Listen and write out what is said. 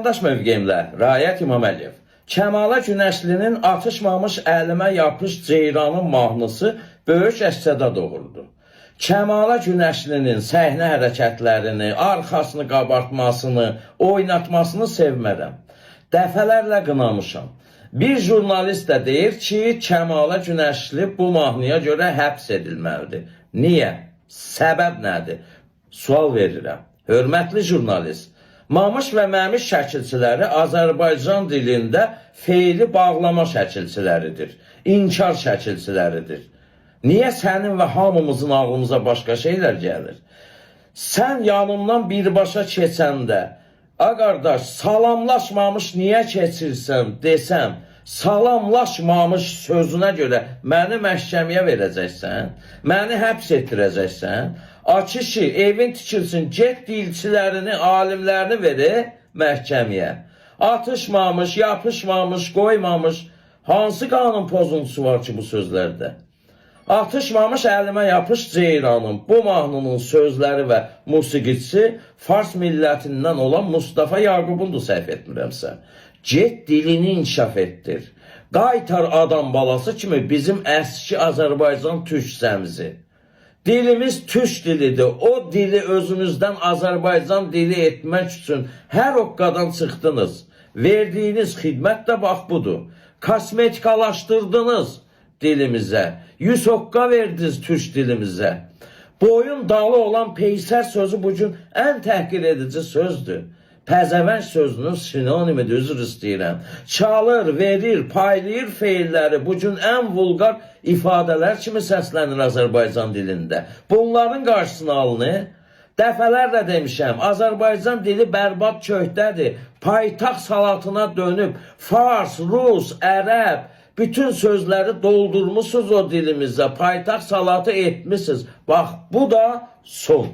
Vətəndaş mövqeyimlə Rayət İmaməliyev. Kəmala Günəşlinin atışmamış əlimə yapış ceyranın mahnısı böyük əksədə doğurdu. Kəmala Günəşlinin səhnə hərəkətlərini, arxasını qabartmasını, oynatmasını sevmərəm. Dəfələrlə qınamışam. Bir jurnalist də deyir ki, Kəmala Günəşli bu mahnıya görə həbs edilməlidir. Niyə? Səbəb nədir? Sual verirəm. Hörmətli jurnalist, Mamış və Məmiş şəkilçiləri Azərbaycan dilində feili bağlama şəkilçiləridir, inkar şəkilçiləridir. Niyə sənin və hamımızın ağlımıza başqa şeylər gəlir? Sən yanımdan birbaşa keçəndə, qardaş, salamlaşmamış niyə keçirsən desəm, salamlaşmamış sözünə görə məni məhkəməyə verəcəksən, məni həbs etdirəcəksən, ki, evin tikilsin, get dilçilərini, alimlərini verir məhkəməyə. Atışmamış, yapışmamış, qoymamış, hansı qanun pozuntusu var ki bu sözlərdə? Atışmamış əlimə yapış ceyranım. Bu mahnının sözləri və musiqicisi Fars millətindən olan Mustafa Yaqubundur, səhv etmirəmsə. Get dilini inkişaf etdir. Qaytar adam balası kimi bizim əski Azərbaycan türkcəmizi. Dilimiz türk dilidir. O dili özünüzdən Azərbaycan dili etmək üçün hər oqqadan çıxdınız. Verdiyiniz xidmət də bax budur. Kosmetikalaşdırdınız dilimizə. 100 oqqa verdiniz türk dilimizə. Boyun dalı olan peysər sözü bugün ən təhqir edici sözdür. Pəzəvəng sözünün sinonimidir, üzr istəyirəm. Çalır, verir, paylayır feilləri bugün ən vulqar ifadələr kimi səslənir Azərbaycan dilində. Bunların qarşısını alınır. Dəfələrlə demişəm, Azərbaycan dili bərbad köhdədir. Paytaxt salatına dönüb, Fars, Rus, Ərəb, bütün sözləri doldurmuşsunuz o dilimizdə. Paytaxt salatı etmişsiniz. Bax, bu da son.